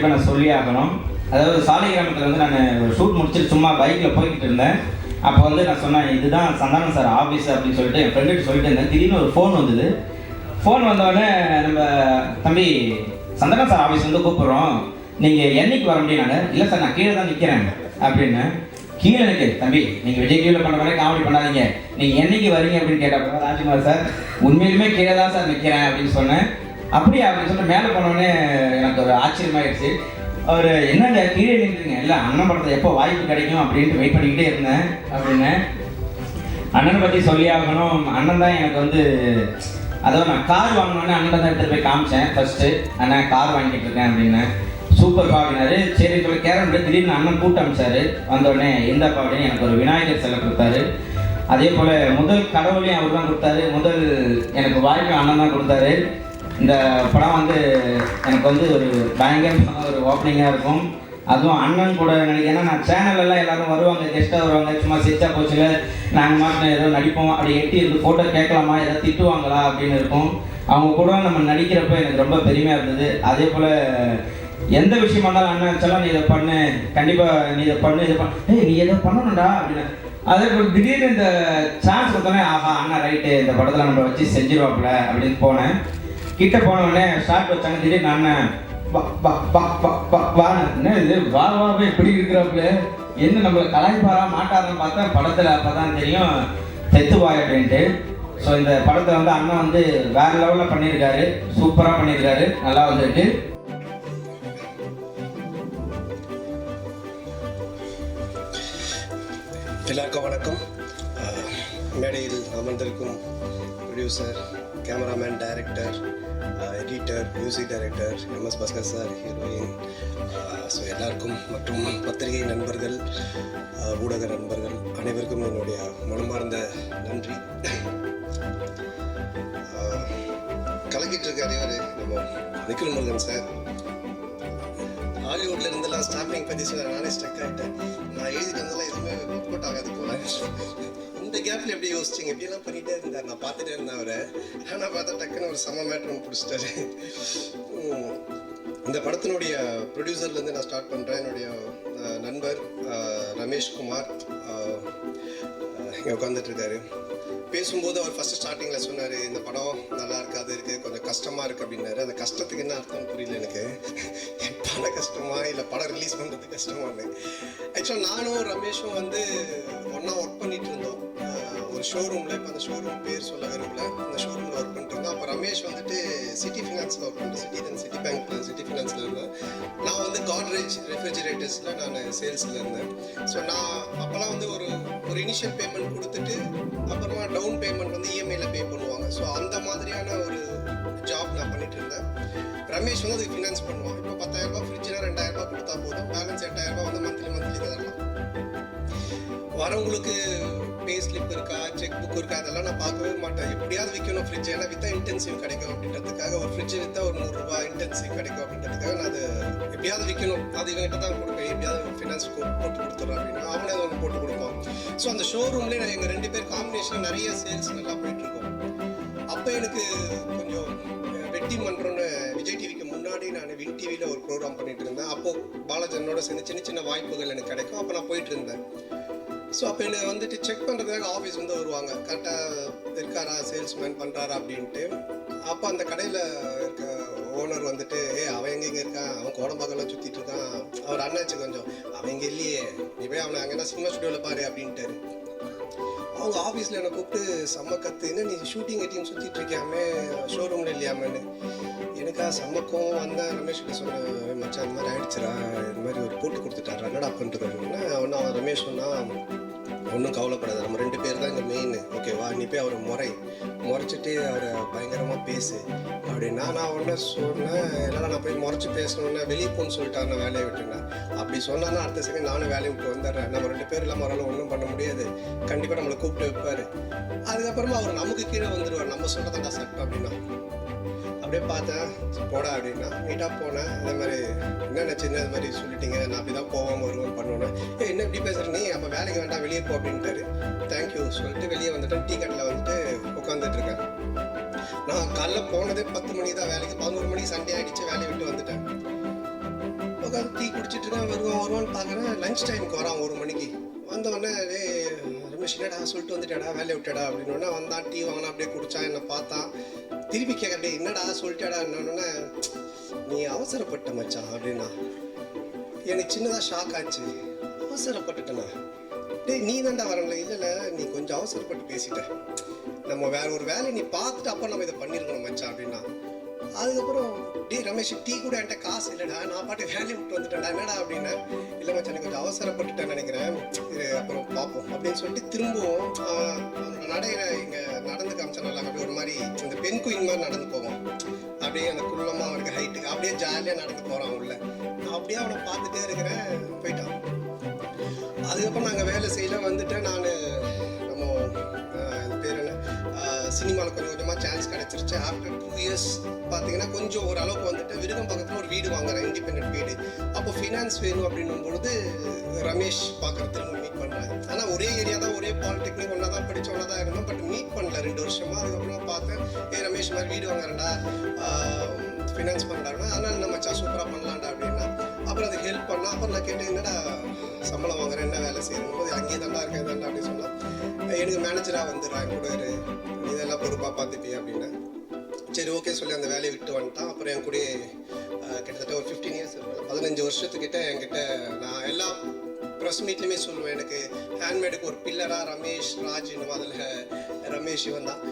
கண்டிப்பாக நான் சொல்லி ஆகணும். அதாவது சாலிகிராமத்தில் வந்து நான் ஒரு ஷூட் முடிச்சுட்டு சும்மா பைக்கில் போய்கிட்டு இருந்தேன். அப்போ வந்து நான் சொன்னேன், இதுதான் சந்தானம் சார் ஆஃபீஸ் அப்படின்னு சொல்லிட்டு என் ஃப்ரெண்டுகிட்ட சொல்லிட்டு இருந்தேன். திடீர்னு ஒரு ஃபோன் வந்தது. ஃபோன் வந்தோடனே, நம்ம தம்பி சந்தானம் சார் ஆஃபீஸ் வந்து கூப்பிட்றோம், நீங்கள் என்னைக்கு வர முடியும்? இல்லை சார், நான் கீழே தான் நிற்கிறேன் அப்படின்னு. கீழே இருக்கு தம்பி, நீங்கள் விஜய் டிவியில் பண்ணுற மாதிரி காமெடி பண்ணாதீங்க, நீங்கள் என்னைக்கு வரீங்க அப்படின்னு கேட்டப்போ, ராஜ்குமார் சார் உண்மையிலுமே கீழே தான் சார் நிற்கிறேன் அப்படின்னு சொன்னேன். அப்படியா அப்படின்னு சொல்லிட்டு மேலே போனோடனே எனக்கு ஒரு ஆச்சரியமாயிடுச்சு. அவர் என்னங்க கீழே நின்றுங்க, இல்லை அண்ணன் படத்தை எப்போ வாய்ப்பு கிடைக்கும் அப்படின்ட்டு வெயிட் பண்ணிக்கிட்டே இருந்தேன் அப்படின்னு. அண்ணனை பற்றி சொல்லி ஆகணும். அண்ணன் தான் எனக்கு வந்து, அதாவது நான் கார் வாங்கினோடனே அண்ணன் தான் எடுத்துகிட்டு போய் காமிச்சேன் ஃபஸ்ட்டு. அண்ணன் கார் வாங்கிட்டு இருக்கேன் அப்படின்னு. சூப்பர் அப்படின்னாரு. சரி சொல்லி கேரளா திடீர்னு அண்ணன் கூட்டம் அமைச்சார். வந்தோடனே எந்தப்பா அப்படின்னு எனக்கு ஒரு விநாயகர் சிலை கொடுத்தாரு. அதே போல் முதல் கடவுளையும் அவர் தான் கொடுத்தாரு. முதல் எனக்கு வாய்ப்பு அண்ணன் தான் கொடுத்தாரு. இந்த படம் வந்து எனக்கு வந்து ஒரு பயங்கரமான ஒரு ஓப்பனிங்காக இருக்கும். அதுவும் அண்ணன் கூட நினைக்கிறேன். ஏன்னா நான் சேனலெல்லாம் எல்லோரும் வருவாங்க, கெஸ்ட்டாக வருவாங்க, சும்மா சிரிச்சா போச்சுல நாங்கள் மாட்டின ஏதோ நடிப்போம், அப்படி எட்டி இருந்து ஃபோட்டோ கேட்கலாமா, ஏதாவது திட்டுவாங்களா அப்படின்னு இருக்கும். அவங்க கூட நம்ம நடிக்கிறப்ப எனக்கு ரொம்ப பெருமையாக இருந்தது. அதே போல் எந்த விஷயமா இருந்தாலும் அண்ணன் சொல்லலாம், நீ இதை பண்ணு, கண்டிப்பாக நீ இதை பண்ணு, இதை பண்ணு, நீ எதை பண்ணணும்டா அப்படின்னு. அதே போல் திடீர்னு இந்த சான்ஸ் கொடுத்தோன்னே, ஆஹா அண்ணா ரைட்டு, இந்த படத்தில் நம்ம வச்சு செஞ்சிருவாப்புல அப்படின்னு போனேன். கிட்ட போனவுடனே ஷார்ட் வச்சாங்க. திடீர்னு அண்ணன் வான்னு இது வாவே இப்படி இருக்கிறப்பல என்ன நம்மளை கலாய்ப்பாரா மாட்டாரான்னு பார்த்தா படத்தில் அப்போ தான் தெரியும் தெத்துவாய் அப்படின்ட்டு. ஸோ இந்த படத்தை வந்து அண்ணன் வந்து வேறு லெவலில் பண்ணியிருக்காரு, சூப்பராக பண்ணியிருக்காரு, நல்லா வந்துருக்கு. எல்லாருக்கும் வணக்கம். மேடையில் அமர்ந்திருக்கும் producer, cameraman, director, editor, music director MS Bhaskar sir, heroine, so எல்லாருக்கும் மற்றும் பத்திரிகை நண்பர்கள், ஊடக நண்பர்கள் அனைவருக்கும் என்னுடைய மனமார்ந்த நன்றி. கலக்கிட்டு இருக்க அனைவர் நம்ம நிக்கில் முருகன் சார். ஹாலிவுட்ல இருந்தெல்லாம் ஸ்டாப்பிங் பற்றி சொல்ல நானே ஸ்டக் ஆகிட்டேன். நான் எழுதிட்டு வந்தெல்லாம் எதுவுமே ஒர்க் அவுட் ஆகாது போல. இந்த கேப்ல எப்படி யோசிச்சிங்க? எப்படியெல்லாம் பண்ணிட்டே இருந்தார். நான் பார்த்துட்டே இருந்தேன் அவரை. ஆனால் பார்த்தா டக்குன்னு ஒரு செம்ம மேட்ரு ஒன்று பிடிச்சிட்டாரு. இந்த படத்தினுடைய ப்ரொடியூசர்லேருந்து நான் ஸ்டார்ட் பண்ணுறேன். என்னுடைய நண்பர் ரமேஷ்குமார் இங்கே உட்காந்துட்ருக்காரு. பேசும்போது அவர் ஃபஸ்ட்டு ஸ்டார்டிங்கில் சொன்னார், இந்த படம் நல்லா இருக்காது, இருக்குது கொஞ்சம் கஷ்டமாக இருக்குது அப்படின்னாரு. அந்த கஷ்டத்துக்கு என்ன அர்த்தம்னு புரியல எனக்கு. பண கஷ்டமா இல்லை படம் ரிலீஸ் பண்ணுறது கஷ்டமானு. ஆக்சுவலாக நானும் ரமேஷும் வந்து ஒன்றா ஒர்க் பண்ணிகிட்டு இருந்தோம் ஒரு ஷோரூமில். இப்போ அந்த ஷோரூம் பேர் சொல்ல விரும்பல. அந்த ஷோரூமில் ஒர்க் பண்ணிட்டு இருந்தோம். அப்போ ரமேஷ் வந்துட்டு சிட்டி ஃபினான்ஸில் ஒர்க் பண்ணுறேன். சிட்டி பேங்க்கில் சிட்டி ஃபினான்ஸில் இருந்தேன். நான் வந்து காட்ரேஜ் ரெஃப்ரிஜிரேட்டர்ஸில் நான் சேல்ஸில் இருந்தேன். ஸோ நான் அப்போல்லாம் வந்து ஒரு இனிஷியல் பேமெண்ட் கொடுத்துட்டு அப்புறமா டவுன் பேமெண்ட் வந்து இஎம்ஐயில் பே பண்ணுவாங்க. ஸோ அந்த மாதிரியான ஒரு ஜாப் நான் பண்ணிட்டு இருந்தேன். ரமேஷ் வந்து அதுக்கு ஃபினான்ஸ் பண்ணுவான். இப்போ 10,000 ரூபாய் ஃப்ரிட்ஜில் 2,000 ரூபாய் கொடுத்தா போதும், பேலன்ஸ் 8,000 ரூபாய் வந்து மந்த்லி தரலாம். வரவங்களுக்கு பே ஸ்லிப் இருக்கா, செக் புக் இருக்கா, அதெல்லாம் நான் பார்க்கவே மாட்டேன். எப்படியாவது விற்கணும் ஃப்ரிட்ஜ், ஏன்னா வித்தா இன்டென்சிவ் கிடைக்கும் அப்படின்றதுக்காக. ஒரு ஃப்ரிட்ஜ் விற்றா ஒரு 100 ரூபாய் இன்டென்சிவ் கிடைக்கும் அப்படின்றதுக்காக நான் அது எப்படியாவது விற்கணும், அது இவங்ககிட்ட தான் கொடுப்பேன். எப்படியாவது ஃபினான்ஸ் போட்டு கொடுத்துட்றோம் அப்படின்னா அவனே ஒன்று போட்டு கொடுப்பான். ஸோ அந்த ஷோரூம்லேயே நான் எங்கள் 2 பேர் காம்பினேஷன் நிறைய சேல்ஸ் நல்லா போயிட்டுருக்கோம். அப்போ எனக்கு கொஞ்சம் வெட்டி மன்றம்னு விஜய் டிவிக்கு முன்னாடி நான் வின் டிவியில் ஒரு ப்ரோக்ராம் பண்ணிட்டு இருந்தேன். அப்போது பாலாஜனோட சேர்ந்து சின்ன சின்ன வாய்ப்புகள் எனக்கு கிடைக்கும். அப்போ நான் போயிட்டு இருந்தேன். ஸோ அப்போ என்னை வந்துட்டு செக் பண்ணுறதுக்காக ஆஃபீஸ் வந்து வருவாங்க, கரெக்டாக இருக்காரா, சேல்ஸ்மேன் பண்ணுறாரா அப்படின்ட்டு. அப்போ அந்த கடையில் இருக்க ஓனர் வந்துட்டு, அவன் எங்கே இருக்கான், அவன் கோடம்பாக்கெல்லாம் சுற்றிட்டு இருக்கான், அவர் அண்ணாச்சு கொஞ்சம், அவன் இங்கே இல்லையே, நீ போய் அவனை அங்கேனா சினிமா ஸ்டுடியோவில் பாரு அப்படின்ட்டாரு. அவங்க ஆஃபீஸில் என்னை கூப்பிட்டு செம்ம கற்றுன்னு, நீ ஷூட்டிங் எட்டியும் சுற்றிட்டு இருக்கியாமே, ஷோரூமில் இல்லையாமேன்னு. எனக்கா செம்மக்கம் வந்தேன். ரமேஷ் கிட்ட சொன்னேன், மச்சான் இந்த மாதிரி ஆயிடுச்சுரா, இந்த மாதிரி ஒரு போட்டு கொடுத்துட்டாரு, என்னடா பண்ணுறதுன்னா அவன் ரமேஷ் சொன்னால், ஒன்றும் கவலைப்படாது, நம்ம 2 பேர் தான் இங்கே மெயின், ஓகேவா, நீ போய் அவரை முறைச்சிட்டு அவரை பயங்கரமாக பேசு அப்படின்னா. நான் ஒன்று சொன்னேன், இல்லைனா நான் போய் முறைச்சி பேசணுன்னா வெளியே போன்னு சொல்லிட்டாரு, நான் வேலையை விட்டுனேன். அப்படி சொன்னாலும் அடுத்த செகண்ட் நானும் வேலையை விட்டு வந்துடுறேன். நம்ம 2 பேர் இல்லாமல் அவரால் ஒன்றும் பண்ண முடியாது, கண்டிப்பாக நம்மளை கூப்பிட்டு வைப்பார். அதுக்கப்புறமா அவர் நமக்கு கீழே வந்துடுவார், நம்ம சொல்கிறதா சட்டம் அப்படின்னா. அப்படியே பார்த்தேன், போடா அப்படின்னா நீட்டாக போனேன். இந்த மாதிரி என்னென்ன சின்ன இது மாதிரி சொல்லிட்டீங்க, நான் அப்படி தான் போவாமல் வருவேன் பண்ணுவேன். என்ன இப்படி பேசுகிற நீ, அப்போ வேலைக்கு வேண்டாம் வெளியே போ அப்படின்ட்டாரு. தேங்க்யூ சொல்லிட்டு வெளியே வந்துட்டேன். டீ கட்டில் வந்துட்டு உட்காந்துட்ருக்கேன். நான் காலைல போனதே 10 மணிக்கு தான் வேலைக்கு, 11 மணிக்கு சண்டே ஆகிடுச்சு, வேலையை விட்டு வந்துட்டேன். உட்காந்து டீ குடிச்சிட்டு இருக்கேன். வருவான்னு பார்க்குறேன். லஞ்ச் டைமுக்கு வரான் 1 மணிக்கு. வந்தவொடனே ரமேஷ் என்னடா சொல்லிட்டு வந்துட்டாடா வேலையை விட்டாடா அப்படின்னோடனே வந்தான். டீ வாங்கினா அப்படியே குடித்தான். என்னை பார்த்தான். திருப்பி கேட்கறே என்னடா சொல்லிட்டாடா என்னோடனே நீ அவசரப்பட்ட மச்சான் அப்படின்னா. எனக்கு சின்னதாக ஷாக் ஆச்சு. அவசரப்பட்டுட்டேண்ணா. டேய் நீ தான்டா வரல. இல்லை நீ கொஞ்சம் அவசரப்பட்டு பேசிட்ட. நம்ம வேற ஒரு வேலையை நீ பார்த்துட்டு அப்போ நம்ம இதை பண்ணியிருக்கணும் மச்சான் அப்படின்னா. அதுக்கப்புறம் டேய் ரமேஷ் டீ கூட என்கிட்ட காசு இல்லைடா, நான் பாட்டு வேலையை விட்டு வந்துட்டேன்டா என்னடா அப்படின்னு. இல்லை மச்சான் எனக்கு கொஞ்சம் அவசரப்பட்டுட்டேன்னு நினைக்கிறேன், அப்புறம் பார்ப்போம் அப்படின்னு சொல்லிட்டு திரும்பவும் நடையில இங்கே நடந்து காமிச்சனால அப்படி ஒரு மாதிரி இந்த பெண் குயின் மாதிரி நடந்து போவோம். அப்படியே அந்த குள்ளமாக அவனுக்கு ஹைட்டுக்கு அப்படியே ஜாலியாக நடந்து போகிறான் உள்ள. நான் அப்படியே அவனை பார்த்துட்டே இருக்கிறேன். போயிட்டான். அதுக்கப்புறம் நாங்கள் வேலை செய்யல வந்துட்டேன். நான் நம்ம பேர் என்ன சினிமாவில் கொஞ்சம் கொஞ்சமாக சான்ஸ் கிடச்சிருச்சு. ஆஃப்டர் 2 இயர்ஸ் பார்த்தீங்கன்னா கொஞ்சம் ஓரளவுக்கு வந்துட்டு விருகம் பக்கத்தில் ஒரு வீடு வாங்குறேன், இண்டிபெண்டன்ட் வீடு. அப்போ ஃபினான்ஸ் வேணும் அப்படின்னும் பொழுது ரமேஷ் பார்க்குறதுக்கு மீட் பண்ணுறேன். ஆனால் ஒரே ஏரியா தான், ஒரே பாலிடெக்னிக் ஒன்றா தான் படித்த ஒன்றா தான் இருந்தோம். பட் மீட் பண்ணல 2 வருஷமாக. அதுக்கப்புறம் பார்த்தேன் ரமேஷ் மாதிரி வீடு வாங்குறேன்டா, ஃபினான்ஸ் பண்ணுறாருன்னா அதனால் நம்ம மச்சான் சூப்பராக பண்ணலாம்டா அப்படின்னா. அப்புறம் அதுக்கு ஹெல்ப் பண்ணால் அப்புறம் நான் கேட்டேன் என்னடா சம்பளம் வாங்குறேன் என்ன வேலை செய்யணும் போது அங்கேயே தாண்டா இருக்கேன் தாண்டா அப்படின்னு சொன்னால் எனக்கு மேனேஜராக வந்துடுறேன் கூட இதெல்லாம் பொறுப்பாக பார்த்துட்டே அப்படின்னு. சரி ஓகே சொல்லி அந்த வேலையை விட்டு வந்துட்டான். அப்புறம் என் கூட கிட்டத்தட்ட ஒரு 15 இயர்ஸ் 15 வருஷத்துக்கிட்ட என்கிட்ட நான் எல்லா ப்ரெஸ் மீட்லையுமே சொல்லுவேன் எனக்கு ஹேண்ட்மேடுக்கு ஒரு பில்லராக ரமேஷ் ராஜ்னு அதில் ரமேஷ் இவன் தான்.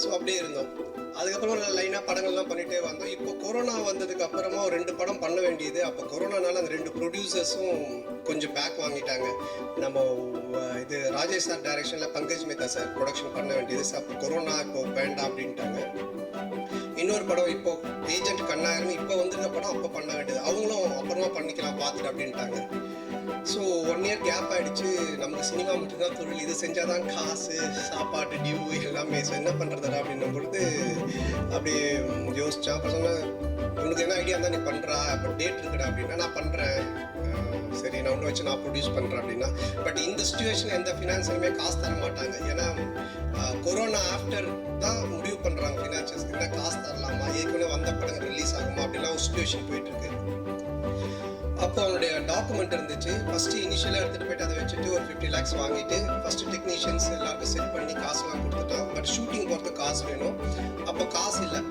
ஸோ அப்படியே இருந்தோம். அதுக்கப்புறம் லைனாக படங்கள்லாம் பண்ணிகிட்டே வந்தோம். இப்போ கொரோனா வந்ததுக்கு அப்புறமா ஒரு 2 படம் பண்ண வேண்டியது. அப்போ கொரோனானால அந்த 2 ப்ரொடியூசர்ஸும் கொஞ்சம் பேக் வாங்கிட்டாங்க. நம்ம இது ராஜேஷ் சார் டைரக்ஷனில் பங்கஜ் மேத்தா சார் ப்ரொடக்ஷன் பண்ண வேண்டியது. அப்போ கொரோனா இப்போ வேண்டாம் அப்படின்ட்டாங்க. இன்னொரு படம் இப்போ ஏஜென்ட் கண்ணாயிரம் இப்போ வந்துருக்க படம் அப்போ பண்ண வேண்டியது. அவங்களும் அப்புறமா பண்ணிக்கலாம் பார்த்துட்டு அப்படின்ட்டாங்க. ஸோ 1 இயர் கேப் ஆகிடுச்சு. நமக்கு சினிமா மட்டும்தான் தொழில், இது செஞ்சால் தான் காசு, சாப்பாடு, டியூ எல்லாமே. ஸோ என்ன பண்ணுறதா அப்படின்னும் பொழுது அப்படியே யோசித்தேன். அப்போ சொன்னேன் உனக்கு என்ன ஐடியா இருந்தால் நீ பண்ணுறா, இப்போ டேட் இருக்குடா அப்படின்னா நான் பண்ணுறேன். சரி நான் ஒன்று வச்சு நான் ப்ரொடியூஸ் பண்ணுறேன் அப்படின்னா. பட் இந்த சுச்சுவேஷன் எந்த ஃபினான்ஸிலுமே காசு தர மாட்டாங்க. ஏன்னா கொரோனா ஆஃப்டர் தான் முடிவு பண்ணுறாங்க ஃபினான்ஷியல்ஸ் என்ன காசு தரலாமா, ஏற்கனவே வந்த படம் ரிலீஸ் ஆகுமா அப்படிலாம் ஒரு சுச்சுவேஷன் போயிட்டுருக்கு. அப்போ அவனுடைய டாக்குமெண்ட் இருந்துச்சு. ஃபஸ்ட்டு இனிஷியலாக எடுத்துகிட்டு போய்ட்டு அதை வச்சுட்டு ஒரு 50 lakhs வாங்கிட்டு ஃபஸ்ட்டு டெக்னீஷியன்ஸ் எல்லாருக்கும் செட் பண்ணி காசுலாம் கொடுத்துட்டான். பட் ஷூட்டிங் போகிறதுக்கு காசு வேணும். அப்போ காசு இல்லை.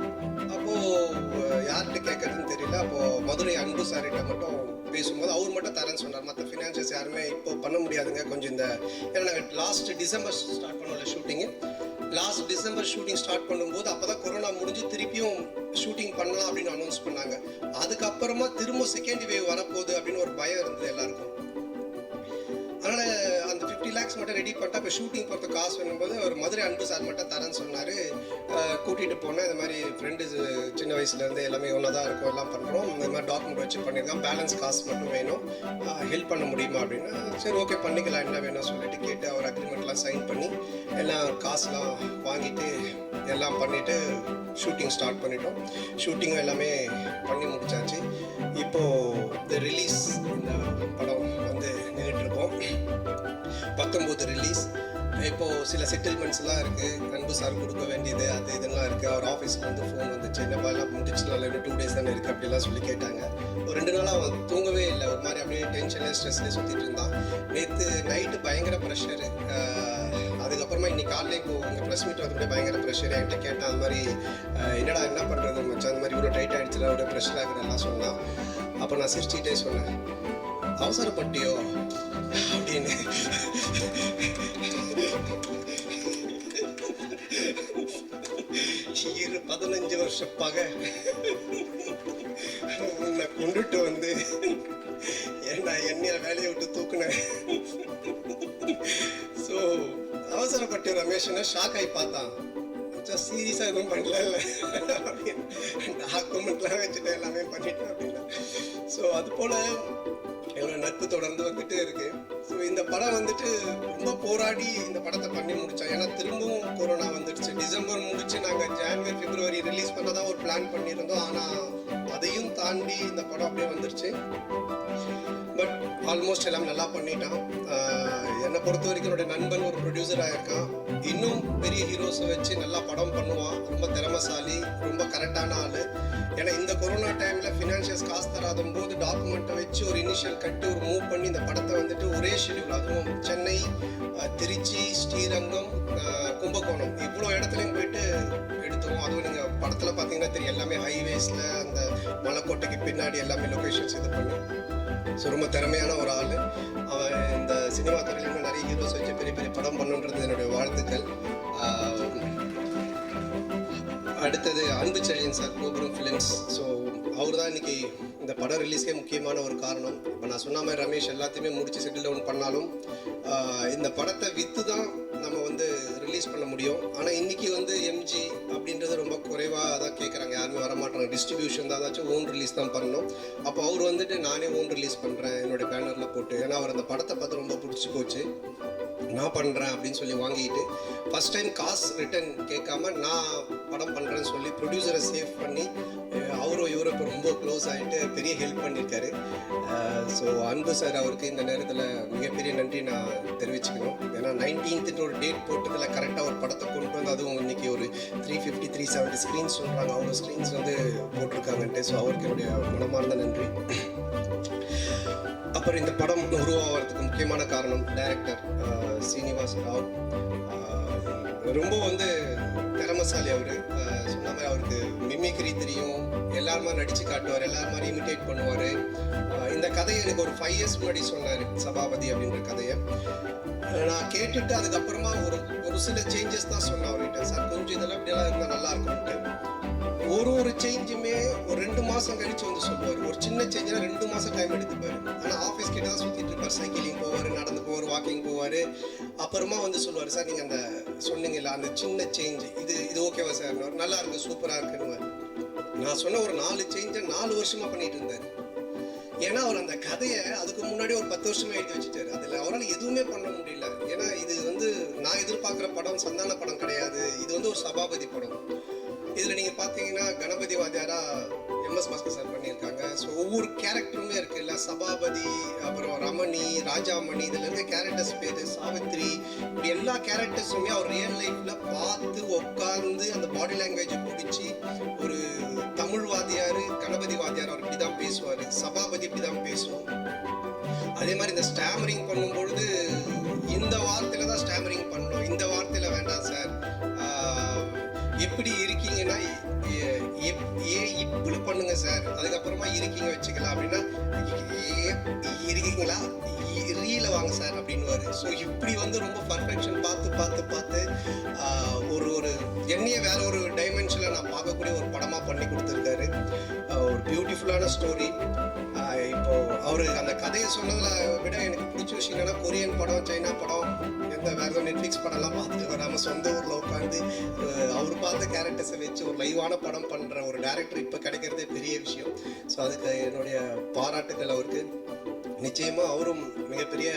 அப்போது யார்கிட்ட கேட்குறதுன்னு தெரியல. அப்போது மதுரை அன்பு சார்கிட்ட மட்டும் பேசும்போது அவர் மட்டும் தரேன்னு சொன்னார். மற்ற ஃபினான்ஷியல்ஸ் யாருமே இப்போ பண்ண முடியாதுங்க கொஞ்சம் இந்த ஏன்னா நாங்கள் லாஸ்ட் டிசம்பர் ஸ்டார்ட் பண்ணோம்ல shooting. Last December shooting start பண்ணும்போது அப்போ தான் கொரோனா முடிஞ்சு திருப்பியும் ஷூட்டிங் பண்ணலாம் அப்படின்னு அனௌன்ஸ் பண்ணாங்க. அதுக்கப்புறமா திரும்ப செகண்ட் வேவ் வரப்போகுது அப்படின்னு ஒரு பயம் இருந்தது எல்லாருக்கும். அதனால் அந்த 50 lakhs மட்டும் ரெடி பண்ணிட்டா இப்போ ஷூட்டிங் போகிறது காசு வேணும்போது ஒரு மதுரை அன்பு சார் மட்டும் தரேன்னு சொன்னார். கூட்டிகிட்டு போனேன். இந்த மாதிரி ஃப்ரெண்டு சின்ன வயசுலேருந்து எல்லாமே ஒன்றா தான் இருக்கும், எல்லாம் பண்ணுறோம், இந்த மாதிரி டாக்குமெண்ட் வச்சு பண்ணியிருக்கோம், பேலன்ஸ் காசு மட்டும் வேணும், ஹெல்ப் பண்ண முடியுமா அப்படின்னா சரி ஓகே பண்ணிக்கலாம் என்ன வேணும் சொல்லிட்டு கேட்டு அவர் அக்ரிமெண்ட்லாம் சைன் பண்ணி எல்லாம் காசுலாம் வாங்கிட்டு எல்லாம் பண்ணிவிட்டு ஷூட்டிங் ஸ்டார்ட் பண்ணிட்டோம். ஷூட்டிங்கும் எல்லாமே பண்ணி முடிச்சாச்சு. இப்போது இந்த ரிலீஸ் இந்த படம் வந்து நின்றுட்டுருக்கோம். 19 ரிலீஸ். இப்போது சில செட்டில்மெண்ட்ஸ்லாம் இருக்குது. அன்பு சார் கொடுக்க வேண்டியது அது இதெல்லாம் இருக்குது. அவர் ஆஃபீஸில் வந்து ஃபோன் வந்துச்சு, இந்த மாதிரிலாம் முடிச்சுலாம் இன்னும் 2 days தானே இருக்குது அப்படிலாம் சொல்லி கேட்டாங்க. ஒரு 2 நாளாக அவன் தூங்கவே இல்லை. ஒரு மாதிரி அப்படியே டென்ஷன்லேயே ஸ்ட்ரெஸ்லேயே சுற்றிட்டு இருந்தான். நேற்று நைட்டு பயங்கர ப்ரெஷரு. அதுக்கப்புறமா இன்னைக்கு காலையில் இப்போது எங்கள் ப்ரெஸ் மீட் வந்து பயங்கர ப்ரெஷர். என்கிட்ட கேட்டான் அந்த மாதிரி என்னடா என்ன பண்ணுறது மச்சான், அந்த மாதிரி இவ்வளோ டைட் ஆகிடுச்சுல ஒரு ப்ரெஷர் ஆகுறதெல்லாம் சொன்னான். அப்போ நான் சிரிச்சுக்கிட்டே சொன்னேன் அவசரப்பட்டியோ அப்படின்னு. 15 வருஷ பகை உன்னை கொண்டுட்டு வந்து ஏன்னா என்னைய வேலையை விட்டு தூக்குனேன். ஸோ அவசரப்பட்டு ரமேஷனை ஷாக் ஆகி பார்த்தான். சீரியஸாக எதுவும் பண்ணல இல்லை டாக்குமெண்ட்லாம் வச்சுட்டு எல்லாமே பண்ணிட்டேன் அப்படின்னா. ஸோ அது போல் என்னோட நட்பு தொடர்ந்து வந்துட்டே இருக்கு. ஸோ இந்த படம் வந்துட்டு ரொம்ப போராடி இந்த படத்தை பண்ணி முடித்தோம். ஏன்னா திரும்பவும் கொரோனா வந்துடுச்சு. டிசம்பர் முடிச்சு நாங்கள் ஜான்வரி பிப்ரவரி ரிலீஸ் பண்ண தான் ஒரு பிளான் பண்ணியிருந்தோம். ஆனால் அதையும் தாண்டி இந்த படம் அப்படியே வந்துருச்சு. பட் ஆல்மோஸ்ட் எல்லாம் நல்லா பண்ணிட்டான். என்ன பொறுத்த வரைக்கும் என்னுடைய நண்பன் ஒரு ப்ரொடியூசராக இருக்கான். இன்னும் பெரிய ஹீரோஸை வச்சு நல்லா படம் பண்ணுவான். ரொம்ப திறமைசாலி, ரொம்ப கரெக்டான ஆள். ஏன்னா இந்த கொரோனா டைமில் ஃபினான்ஷியல்ஸ் காசு தராத போது டாக்குமெண்ட்டை வச்சு ஒரு இனிஷியல் கட்டு ஒரு மூவ் பண்ணி இந்த படத்தை வந்துட்டு ஒரே ஷெடியூல், அதுவும் சென்னை, திருச்சி, ஸ்ரீரங்கம், கும்பகோணம் இவ்வளோ இடத்துலையும் போயிட்டு எடுத்தோம். அதுவும் நீங்கள் படத்தில் பார்த்தீங்கன்னா தெரியும், எல்லாமே ஹைவேஸில் அந்த மலைக்கோட்டைக்கு பின்னாடி எல்லாமே லொக்கேஷன்ஸ் இது பண்ணி. ஸோ ரொம்ப திறமையான ஒரு ஆள். அவன் இந்த சினிமா துறையில் இன்னும் நிறைய ஹீரோஸ் வச்சு பெரிய பெரிய படம் பண்ணுன்றது என்னுடைய வாழ்த்துக்கள். அடுத்தது அன்பு செழியன் சார், கோபுரம் ஃபிலிம்ஸ். ஸோ அவர் தான் இன்னைக்கு இந்த படம் ரிலீஸ்க்கே முக்கியமான ஒரு காரணம். இப்போ நான் சொன்ன மாதிரி ரமேஷ் எல்லாத்தையுமே முடிச்சு செட்டில் டவுன் பண்ணாலும் இந்த படத்தை விற்று தான் நம்ம வந்து ரிலீஸ் பண்ண முடியும். ஆனால் இன்றைக்கி வந்து எம்ஜி அப்படின்றது ரொம்ப குறைவாக தான் கேட்குறாங்க, யாருமே வரமாட்டாங்க. டிஸ்ட்ரிபியூஷன் தான், ஏதாச்சும் ஓன் ரிலீஸ் தான் பண்ணணும். அப்போ அவர் வந்துட்டு நானே ஓன் ரிலீஸ் பண்ணுறேன் என்னுடைய பேனரில் போட்டு, ஏன்னா அவர் அந்த படத்தை பார்த்து ரொம்ப பிடிச்சி போச்சு, நான் பண்ணுறேன் அப்படின்னு சொல்லி வாங்கிட்டு ஃபஸ்ட் டைம் காசு ரிட்டர்ன் கேட்காம நான் படம் பண்ணுறேன்னு சொல்லி ப்ரொடியூசரை சேவ் பண்ணி அவரும் இவரும் இப்போ ரொம்ப க்ளோஸ் ஆகிட்டு பெரிய ஹெல்ப் பண்ணியிருக்காரு. ஸோ அன்பு சார் அவருக்கு இந்த நேரத்தில் மிகப்பெரிய நன்றி நான் தெரிவிச்சுக்கணும். ஏன்னா 19th ஒரு டேட் போட்டதில் கரெக்டாக ஒரு படத்தை கொண்டு வந்து, அதுவும் இன்றைக்கி ஒரு 350 370 ஸ்க்ரீன்ஸ் சொல்கிறாங்க, அவ்வளோ ஸ்க்ரீன்ஸ் வந்து போட்டிருக்காங்கன்ட்டு. ஸோ அவருக்கு என்னுடைய மனமார்ந்த நன்றி. அப்புறம் இந்த படம் உருவாகிறதுக்கு முக்கியமான காரணம் டைரக்டர் சீனிவாஸ் ராவ். ரொம்ப வந்து திறமைசாலி அவர். சொன்ன மாதிரி அவருக்கு மிமிக்ரி தெரியும், எல்லாருமா நடித்து காட்டுவார், எல்லாரும் மாதிரி இமிட்டேட் பண்ணுவார். இந்த கதையை எனக்கு ஒரு 5 years முன்னாடி சொன்னார், சபாபதி அப்படின்ற கதையை. நான் கேட்டுட்டு அதுக்கப்புறமா ஒரு சில சேஞ்சஸ் தான் சொன்னேன் அவர்கிட்ட. சார் கொஞ்சம் இதெல்லாம் இப்படியெல்லாம் இருந்தால் நல்லா இருக்கும்ட்டு. ஒரு சேஞ்சுமே ஒரு 2 மாதம் கழிச்சு வந்து சொல்லுவார். ஒரு சின்ன சேஞ்சுனா 2 மாதம் டைம் எடுத்துப்பார். ஆனால் ஆஃபீஸ் கிட்ட தான் சுற்றிட்டு இருப்பார், சைக்கிளிங் போவார், நடந்து போவார், வாக்கிங் போவார். அப்புறமா வந்து சொல்லுவார், சார் நீங்கள் அந்த சொன்னீங்கல்ல அந்த சின்ன சேஞ்ச் இது ஓகேவா சார், நல்லா இருக்கு, சூப்பராக இருக்குன்னு. நான் சொன்ன ஒரு 4 சேஞ்சை 4 வருஷமாக பண்ணிட்டு இருந்தார். ஏன்னா அவர் அந்த கதையை அதுக்கு முன்னாடி ஒரு 10 வருஷமா எழுதி வச்சுட்டாரு. அதில் அவரால் எதுவுமே பண்ண முடியல. ஏன்னா இது வந்து நான் எதிர்பார்க்குற படம் சந்தான படம் கிடையாது, இது வந்து ஒரு சபாபதி படம். இதில் நீங்கள் பார்த்தீங்கன்னா கணபதி வாத்தியாரா MS பாஸ்கர் சார் பண்ணியிருக்காங்க. ஸோ ஒவ்வொரு கேரக்டருமே இருக்குது இல்லை, சபாபதி, அப்புறம் ரமணி, ராஜாமணி, இதில் இருக்க கேரக்டர்ஸ் பேர் சாவித்ரி, இப்படி எல்லா கேரக்டர்ஸுமே அவர் ரியல் லைஃப்பில் பார்த்து உட்கார்ந்து அந்த பாடி லாங்குவேஜை பிடிச்சி, ஒரு தமிழ் வாத்தியார் கணபதி வாத்தியார் அவர் இப்படி தான் பேசுவார், சபாபதி இப்படி தான் பேசுவோம். அதே மாதிரி இந்த ஸ்டாமரிங் பண்ணும்பொழுது இந்த வார்த்தையில் தான் ஸ்டாமரிங் பண்ணணும், இந்த வார்த்தையில் வேண்டாம் சார், எப்படி இருக்கீங்கன்னா இப்படி பண்ணுங்க சார், அதுக்கப்புறமா இருக்கீங்க வச்சுக்கலாம் அப்படின்னா இருக்கீங்களா ரீல வாங்க சார் அப்படின்னுவாரு. ஸோ இப்படி வந்து ரொம்ப பர்ஃபெக்ஷன் பார்த்து ஒரு என்னையே வேற ஒரு டைமென்ஷனில் நான் பார்க்கக்கூடிய ஒரு படமாக பண்ணி கொடுத்துருக்காரு. ஒரு பியூட்டிஃபுல்லான ஸ்டோரி. இப்போ அவர் அந்த கதையை சொன்னதில் விட எனக்கு பிடிச்ச விஷயம் என்னன்னா, கொரியன் படம், சைனா படம், எந்த வேற ஏதோ நெட்ஃப்ளிக்ஸ் படம்லாம் பார்த்துட்டு வராமல் சொந்த ஊரில் உட்காந்து அவர் பார்த்த கேரக்டர்ஸை வச்சு ஒரு லைவான படம் பண்ணுற ஒரு டைரக்டர் இப்போ கிடைக்கிறதே பெரிய விஷயம். ஸோ அதுக்கு என்னுடைய பாராட்டுக்கள் அவருக்கு. நிச்சயமாக அவரும் மிகப்பெரிய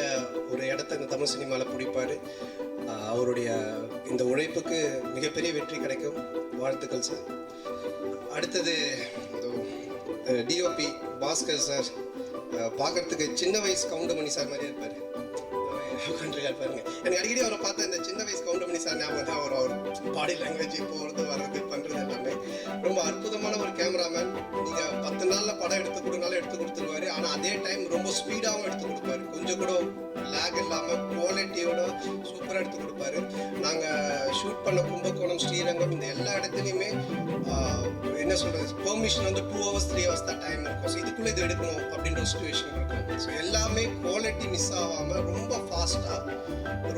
ஒரு இடத்த இந்த தமிழ் சினிமாவில் பிடிப்பார். அவருடைய இந்த உழைப்புக்கு மிகப்பெரிய வெற்றி கிடைக்கும். வாழ்த்துக்கள் சார். அடுத்தது டிஓபி பாஸ்கர் சார். பார்க்கறதுக்கு சின்ன வயசு கவுண்டமணி சார் மாதிரியே இருப்பார். பாருங்க, எனக்கு அடிக்கடி அவரை பார்த்தா இந்த சின்ன வயசு கவுண்டமணி சார் ஞாபகம் தான். அவர் பாடி லாங்குவேஜ் போகிறது வர்றது பண்ணுறது எல்லாமே ரொம்ப அற்புதமான ஒரு கேமராமேன். நீங்கள் 10 நாளில் படம் எடுத்து கொடுனாலும் எடுத்து கொடுத்துருவாரு. ஆனால் அதே டைம் ரொம்ப ஸ்பீடாகவும் எடுத்து கொடுப்பாரு, கொஞ்சம் கூட லேக் இல்லாமல் குவாலிட்டியோட சூப்பராக எடுத்து கொடுப்பாரு. நாங்கள் ஷூட் பண்ண கும்பகோணம், ஸ்ரீரங்கம், இந்த எல்லா இடத்துலையுமே என்ன சொல்கிறது, பெர்மிஷன் வந்து 2 hours 3 hours தான் டைம் இருக்கும். ஸோ இதுக்குள்ளே இது எடுக்கணும் அப்படின்ற ஒரு சுச்சுவேஷன் இருக்கும். ஸோ எல்லாமே குவாலிட்டி மிஸ் ஆகாமல் ரொம்ப ஃபாஸ்ட்டாக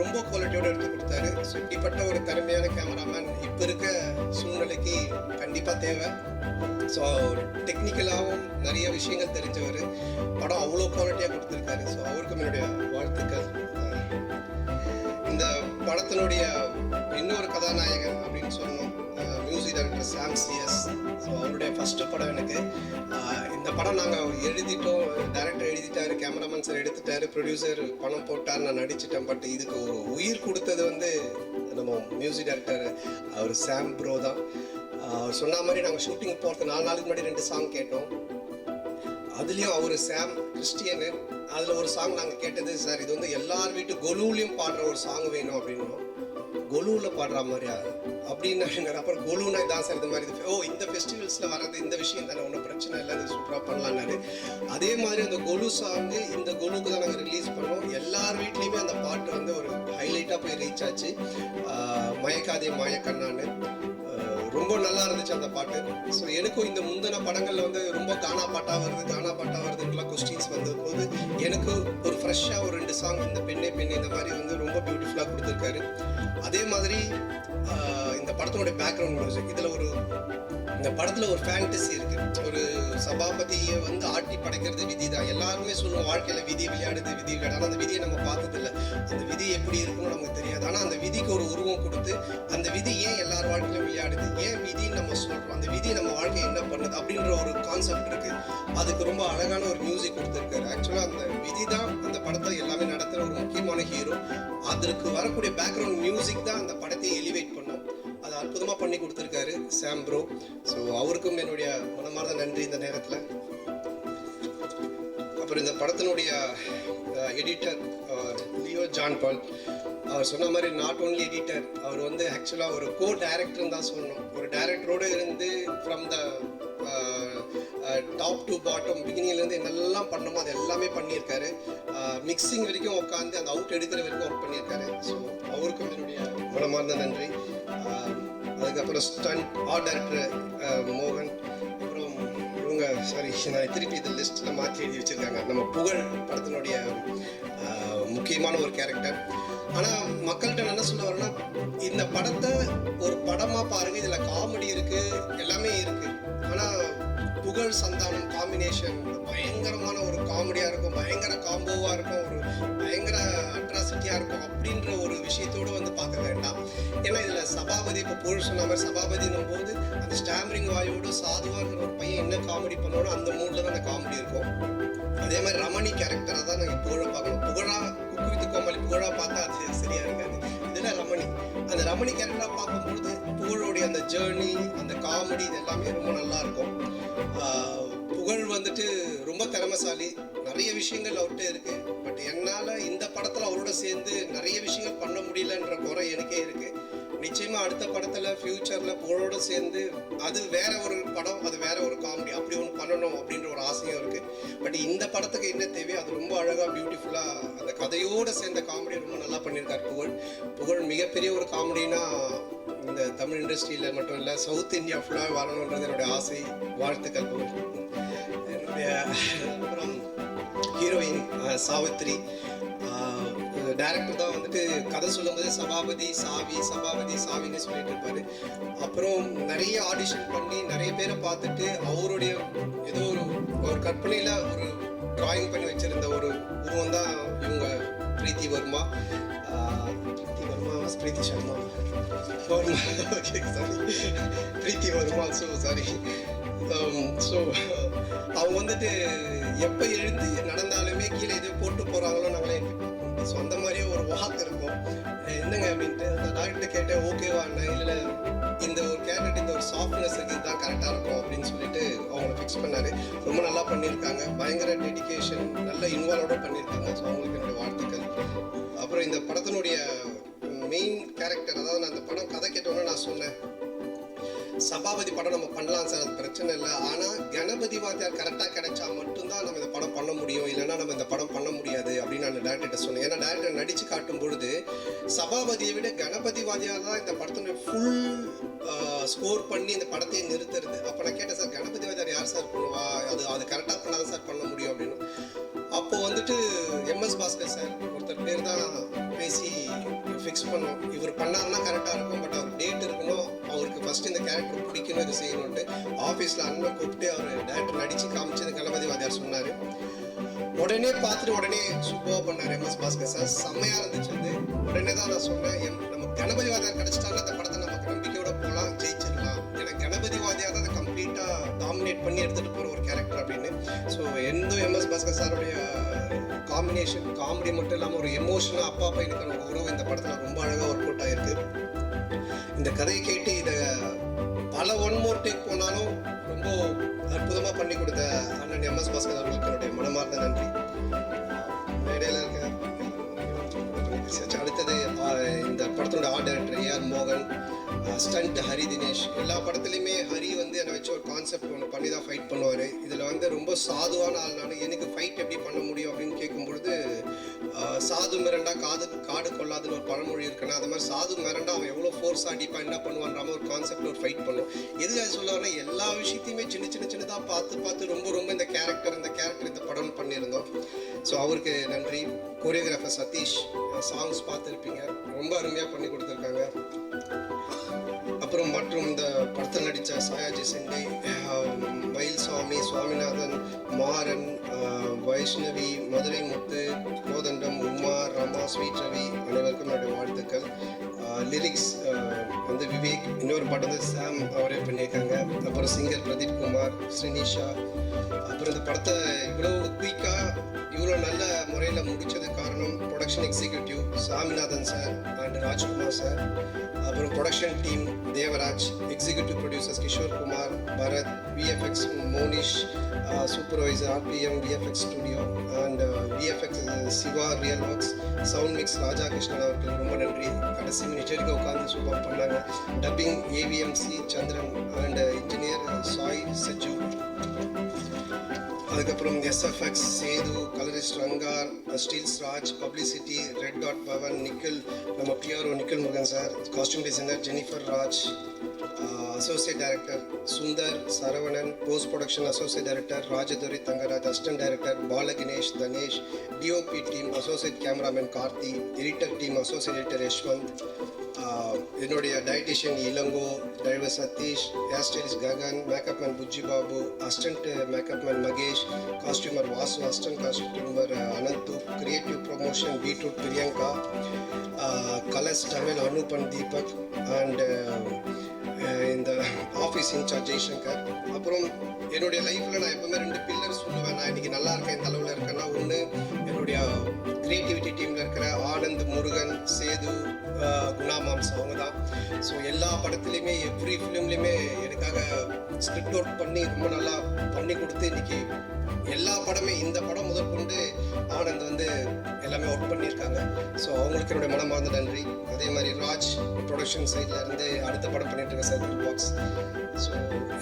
ரொம்ப குவாலிட்டியோடு எடுத்து கொடுத்தாரு. ஸோ இப்படிப்பட்ட ஒரு திறமையான கேமராமேன் இப்போ இருக்க சூழ்நிலைக்கு கண்டிப்பாக தேவை. ஸோ டெக்னிக்கலாகவும் நிறைய விஷயங்கள் தெரிஞ்சவர், படம் அவ்வளோ குவாலிட்டியாக கொடுத்துருக்காரு. ஸோ அவருக்கும் என்னுடைய வாழ்த்துக்கள். இந்த படத்தினுடைய இன்னொரு கதாநாயகன் அப்படின்னு சொன்னோம், மியூசிக் டைரக்டர் சாம் சிஎஸ். ஸோ அவருடைய ஃபஸ்ட்டு படம் எனக்கு. இந்த படம் நாங்கள் எழுதிட்டோம், டைரக்டர் எழுதிட்டாரு, கேமராமேன் சார் எடுத்துட்டாரு, ப்ரொடியூசர் பணம் போட்டார், நான் நடிச்சிட்டேன். பட் இதுக்கு ஒரு உயிர் கொடுத்தது வந்து நம்ம மியூசிக் டைரக்டர் அவர் சாம் ப்ரோ தான். சொன்ன மாதிரி நாங்கள் ஷூட்டிங் போகிறது 4 நாளுக்கு முன்னாடி 2 சாங் கேட்டோம். அதுலேயும் அவர் சாம் கிறிஸ்டியனு. அதில் ஒரு சாங் நாங்கள் கேட்டது, சார் இது வந்து எல்லார் வீட்டு கொலுவிலையும் பாடுற ஒரு சாங் வேணும் அப்படின்னோம். கொலுவில் பாடுற மாதிரியா அப்படின்னு. அப்புறம் கொலுனா இதான் சார் இது மாதிரி இந்த ஃபெஸ்டிவல்ஸில் வர்றது இந்த விஷயம் தானே, ஒன்றும் பிரச்சனை இல்லை, அது சூப்பராக பண்ணலான்னாரு. அதே மாதிரி அந்த கொலு சாங்கு இந்த கொலுக்கு தான் நாங்கள் ரிலீஸ் பண்ணோம். எல்லார் வீட்லேயுமே அந்த பாட்டு வந்து ஒரு ஹைலைட்டாக போய் ரீச் ஆச்சு. மயக்காதே மாயக்கண்ணான்னு ரொம்ப நல்லா இருந்துச்சு அந்த பாட்டு. ஸோ எனக்கும் இந்த முந்தின படங்களில் வந்து ரொம்ப கானா பாட்டாக வருதுலாம் கொஸ்டின்ஸ் வந்த போது எனக்கு ஒரு ஃப்ரெஷ்ஷாக ஒரு 2 சாங் இந்த பெண்ணே பெண்ணே இந்த மாதிரி வந்து ரொம்ப பியூட்டிஃபுல்லாக கொடுத்துருக்காரு. அதே மாதிரி இந்த படத்தினுடைய பேக்ரவுண்ட் மியூசிக் இந்த படத்தில் ஒரு ஃபேண்டசி இருக்குது. ஒரு சபாபதியை வந்து ஆட்டி படைக்கிறது விதி தான். எல்லாருமே சொல்லுவோம் வாழ்க்கையில் விதி விளையாடுது. ஆனால் அந்த விதியை நம்ம பார்த்ததில்ல. அந்த விதி எப்படி இருக்குன்னு நமக்கு தெரியாது. ஆனால் அந்த விதிக்கு ஒரு உருவம் கொடுத்து அந்த விதி ஏன் எல்லார் வாழ்க்கையிலும் விளையாடுது, ஏன் விதின்னு நம்ம சொல்கிறோம், அந்த விதி நம்ம வாழ்க்கையை என்ன பண்ணுது அப்படின்ற ஒரு கான்செப்ட் இருக்குது. அதுக்கு ரொம்ப அழகான ஒரு மியூசிக் கொடுத்துருக்காரு. ஆக்சுவலாக அந்த விதி தான் அந்த படத்தை எல்லாமே நடத்துகிற ஒரு முக்கியமான ஹீரோ. அதற்கு வரக்கூடிய பேக்ரவுண்ட் மியூசிக் தான் அந்த படத்தை எலிவேட் பண்ணும். அது அற்புதமாக பண்ணி கொடுத்துருக்காரு சாம் ப்ரோ. ஸோ அவருக்கும் என்னுடைய மனமார்ந்த நன்றி இந்த நேரத்தில். அப்புறம் இந்த படத்தினுடைய எடிட்டர் லியோ ஜான் பால், அவர் சொன்ன மாதிரி நாட் ஓன்லி எடிட்டர், அவர் வந்து ஆக்சுவலாக ஒரு கோ டைரக்டர்னு தான் சொல்லணும். ஒரு டைரக்டரோடு இருந்து from the top to bottom பிகினிங்லேருந்து என்னெல்லாம் பண்ணணுமோ அது எல்லாமே பண்ணியிருக்காரு. மிக்சிங் வரைக்கும் உட்காந்து அந்த அவுட் எடுக்கிற வரைக்கும் ஒர்க் பண்ணியிருக்காரு. ஸோ அவருக்கும் என்னுடைய மனமார்ந்த நன்றி. அதுக்கப்புறம் ஸ்டண்ட் ஆர்ட் டைரக்டர் மோகன். அப்புறம் இவங்க நான் திருப்பி இந்த லிஸ்ட்டில் மாற்றி எழுதி வச்சுருக்காங்க. நம்ம புகழ் படத்தினுடைய முக்கியமான ஒரு கேரக்டர். ஆனால் மக்கள்கிட்ட என்ன சொல்ல வரேன்னா, இந்த படத்தை ஒரு படமாக பாருங்கள், இதில் காமெடி இருக்குது, எல்லாமே இருக்குது. ஆனால் புகழ் சந்தானம் காம்பினேஷன் பயங்கரமான ஒரு காமெடியாக இருக்கும், பயங்கர காம்போவாக இருக்கும், ஒரு பயங்கர அட்ராசிட்டியாக இருக்கும். அப்படின்ற ஒரு விஷயத்தோடு வந்து பார்க்க வேண்டாம். ஏன்னா இதில் சபாபதி, இப்போ புகழ் சொன்ன மாதிரி சபாபதினும் போது அந்த ஸ்டாமரிங் வாயோடு சாதுவாக இருக்கிற ஒரு பையன் என்ன காமெடி பண்ணோன்னு அந்த மூடில் தான் அந்த காமெடி இருக்கும். அதே மாதிரி ரமணி கேரக்டரை தான் நாங்கள் புகழை பார்க்கணும். குக்கு வித்து கோமாளி புகழாக பார்த்தா அது சரியாக இருக்காது. இதில் ரமணி, அந்த ரமணி கேரக்டராக பார்க்கும்பொழுது புகழோடைய அந்த ஜேர்னி, அந்த காமெடி, இது எல்லாமே ரொம்ப நல்லா இருக்கும். புகழ் வந்துட்டு ரொம்ப திறமைசாலி, நிறைய விஷயங்கள் அவர்கிட்ட இருக்குது. பட் என்னால் இந்த படத்தில் அவரோட சேர்ந்து நிறைய விஷயங்கள் பண்ண முடியலன்ற குறை எனக்கே இருக்குது. நிச்சயமாக அடுத்த படத்தில் ஃப்யூச்சரில் புகழோடு சேர்ந்து அது வேற ஒரு படம், அது வேற ஒரு காமெடி அப்படி ஒன்று பண்ணணும் அப்படின்ற ஒரு ஆசையும் இருக்குது. பட் இந்த படத்துக்கு என்ன தேவையோ அது ரொம்ப அழகாக பியூட்டிஃபுல்லாக அந்த கதையோடு சேர்ந்த காமெடி ரொம்ப நல்லா பண்ணியிருக்கார் புகழ் மிகப்பெரிய ஒரு காமெடினா இந்த தமிழ் இண்டஸ்ட்ரியில் மட்டும் இல்லை, சவுத் இந்தியா ஃபுல்லாக வரணுன்றது என்னுடைய ஆசை. வாழ்த்துக்கள் புகழ். என்னுடைய அப்புறம் ஹீரோயின் சாவித்ரி. டைரக்டர் தான் வந்துட்டு கதை சொல்லும்போது சபாபதி சாவின்னு சொல்லிட்டு இருப்பாரு. அப்புறம் நிறைய ஆடிஷன் பண்ணி நிறைய பேரை பார்த்துட்டு அவருடைய ஏதோ ஒரு கற்பனையில் ஒரு டிராயிங் பண்ணி வச்சிருந்த ஒரு உருவம் தான் இவங்க பிரீத்தி வர்மா. பிரீத்தி சர்மா ஓகே சாரி பிரீத்தி வர்மா. ஸோ அவங்க வந்துட்டு எப்போ எழுந்து நடந்தாலுமே கீழே எது போட்டு போகிறாங்களோ நாங்களே. ஸோ அந்த மாதிரியே ஒரு வாக்கு இருக்கும். என்னங்க அப்படின்ட்டு அந்த டாக்டர்கிட்ட கேட்டேன், ஓகேவா இல்லை இந்த ஒரு கேரக்டர் இந்த ஒரு சாஃப்ட்னஸ் இருக்குது தான் கரெக்டாக இருக்கும் அப்படின்னு சொல்லிட்டு அவங்கள ஃபிக்ஸ் பண்ணார். ரொம்ப நல்லா பண்ணியிருக்காங்க, பயங்கர டெடிக்கேஷன், நல்ல இன்வால்வோட பண்ணியிருக்காங்க. ஸோ அவங்களுக்கு என்னுடைய வாழ்த்துக்கள். அப்புறம் இந்த படத்தினுடைய மெயின் கேரக்டர், அதாவது நான் அந்த படம் கதை கேட்டோன்னே நான் சொன்னேன், சபாபதி படம் நம்ம பண்ணலாம் சார், அது பிரச்சனை இல்லை. ஆனால் கணபதி வாத்தியார் கரெக்டாக கிடைச்சா மட்டும்தான் நம்ம இந்த படம் பண்ண முடியும், இல்லைன்னா நம்ம இந்த படம் பண்ண முடியாது அப்படின்னு நான் டேரக்டர்கிட்ட சொன்னேன். ஏன்னா டேரக்டர் நடித்து காட்டும் பொழுது சபாபதியை விட கணபதி வாத்தியார் தான் இந்த படத்தினுடைய ஃபுல் ஸ்கோர் பண்ணி இந்த படத்தையே நிறுத்துறது. அப்போ நான் கேட்டேன், சார் கணபதி வாத்தியார் யார் சார் பண்ணுவா, அது கரெக்டாக பண்ணாதான் சார் பண்ண முடியும் அப்படின்னு. அப்போது வந்துட்டு எம்எஸ் பாஸ்கர் சார் ஒருத்தர் பேர் தான் பேசி ஃபிக்ஸ் பண்ணோம். இவர் பண்ணாருன்னா கரெக்டாக இருக்கும், பட் அவர் டேட் இருக்கணும், அவருக்கு ஃபஸ்ட்டு இந்த கேரக்டர் பிடிக்கணும், இது செய்யணுன்ட்டு ஆஃபீஸில் அண்ணன் கூப்பிட்டு அவர் டேரக்டர் நடித்து காமிச்சது கணபதி வாத்தியார் சொன்னார். உடனே பார்த்துட்டு உடனே சூப்பராக பண்ணார் எம்எஸ் பாஸ்கர் சார், செம்மையாக இருந்துச்சு. அது உடனே தான் நான் சொன்னேன், நம்ம கணபதி வாத்தியார் கிடச்சிட்டாலும் அந்த படத்தை நமக்கு நம்பிக்கையோட போகலாம், ஜெயிச்சிடலாம். ஏன்னா கணபதி வாத்தியார் தான் அதை கம்ப்ளீட்டாக டாமினேட் பண்ணி எடுத்துகிட்டு போகிற ஒரு கேரக்டர் அப்படின்னு. ஸோ எம்எஸ் பாஸ்கர் சாருடைய காம்பினேஷன் காமெடி மட்டும் இல்லாமல் ஒரு எமோஷனாக அப்பா பையனுக்கான ஒரு உறவு இந்த படத்தில் ரொம்ப அழகாக ஒர்க் அவுட் ஆகிருக்கு. இந்த கதையை கேட்டு இதை பல ஒன் மோர் டேக் போனாலும் ரொம்ப அற்புதமாக பண்ணி கொடுத்த அண்ணன் எம்எஸ் பாஸ்கர் அவர்களுக்கு என்னுடைய மனமார்ந்த மனமார்ந்த நன்றி. மேடையில் இருக்க அடுத்தது இந்த படத்தோட ஆர்ட் டைரக்டர் ஏஆர் மோகன், ஸ்டண்ட் ஹரி தினேஷ். எல்லா படத்துலையுமே ஹரி வந்து என்னை வச்சு ஒரு கான்செப்ட் ஒன்று பண்ணி தான் ஃபைட் பண்ணுவார். இதில் வந்து ரொம்ப சாதுவான ஆள்னால எனக்கு ஃபைட் எப்படி பண்ண முடியும் அப்படின்னு கேட்கும்பொழுது, சாது மிரண்டா காடு கொள்ளாதுன்னு ஒரு பழமொழி இருக்குன்னா, அது மாதிரி சாது மிரண்டா அவன் எவ்வளோ ஃபோர்ஸாக அடிப்பான் என்ன பண்ணுவான்றாம ஒரு கான்செப்ட் ஒரு ஃபைட் பண்ணும். எதுக்காக சொல்லுவாங்கன்னா, எல்லா விஷயத்தையுமே சின்னதாக பார்த்து ரொம்ப இந்த கேரக்டர் இந்த படம் பண்ணியிருந்தோம். ஸோ அவருக்கு நன்றி. கோரியோகிராஃபர் சதீஷ், சாங்ஸ் பார்த்துருப்பீங்க, ரொம்ப அருமையாக பண்ணி கொடுத்துருக்காங்க. அப்புறம் மற்றும் இந்த படத்தில் நடித்த சாயாஜி செண்டே, மயில்சாமி, சுவாமிநாதன், மாறன், வைஷ்ணவி, மதுரை முத்து, கோதண்டம், உமா, ரமா, ஸ்வீட் ரவி அனைவருக்கும் என்னுடைய வாழ்த்துக்கள். லிரிக்ஸ் வந்து விவேக், இன்னொரு பாட்டு வந்து சாம் அவரே பண்ணியிருக்காங்க. அப்புறம் சிங்கர் பிரதீப் குமார், ஸ்ரீனிஷா. அப்புறம் இந்த படத்தை இவ்வளோ குயிக்காக இவ்வளோ நல்ல முறையில் முடித்தது காரணம் production executive Saminathan sir and Rajkumar sir. அப்புறம் production team Devaraj, executive producers Kishore Kumar, Bharath, VFX Monish, supervisor RPM VFX studio and VFX Siva real works, sound mix Raja Krishnan அவர்களுக்கு ரொம்ப நன்றி. கடைசி மினிட்டருக்கு உட்காந்து சூப்பர் பண்ணாங்க. Dubbing AVMC Chandran and engineer Sai Saju. அதுக்கப்புறம் SFX Sethu, colourist Ranga, stills Raj, publicity red dot Pavan, Nikhil, நம்ம PRO Nikhil Murugan sir, costume designer Jennifer Raj, associate director Sundar Saravanan, post production associate director Rajadurai Thangaraj, assistant director Balaganesh Dhanesh, DOP team associate cameraman Karthi, editor team associate editor Yashwanth, என்னுடைய dietitian Ilango, driver Sathish, hair stylist Gagan, makeup man Bujji Babu, assistant makeup man Mahesh, costumer Vasu, assistant costumer Ananthu, creative promotion beetroot Priyanka, Colors Tamil Anupan Deepak and இந்த office in-charge Jaishankar. அப்புறம் என்னுடைய லைஃப்பில் நான் எப்பவுமே 2 pillar சொல்லுவேன். நான் இன்றைக்கி நல்லா இருக்கேன், இந்த அளவில் இருக்கேன்னா, ஒன்று என்னுடைய கிரியேட்டிவிட்டி டீமில் இருக்கிற ஆனந்த், முருகன், சேது, குணாமாம்ஸ் அவங்க தான். ஸோ எல்லா படத்துலையுமே எவ்ரி ஃபிலிம்லேயுமே எனக்காக ஸ்கிரிப்ட் ஒர்க் பண்ணி ரொம்ப நல்லா பண்ணி கொடுத்து இன்றைக்கி எல்லா படமே இந்த படம் முதற்கொண்டு ஆனந்த் வந்து எல்லாமே ஒர்க் பண்ணியிருக்காங்க. ஸோ அவங்களுக்கு என்னுடைய மனமார்ந்த நன்றி. அதே மாதிரி ராஜ் ப்ரொடக்ஷன் சைடில் இருந்து அடுத்த படம் பண்ணிட்டு இருக்க சர்க்கிள் பாக்ஸ். ஸோ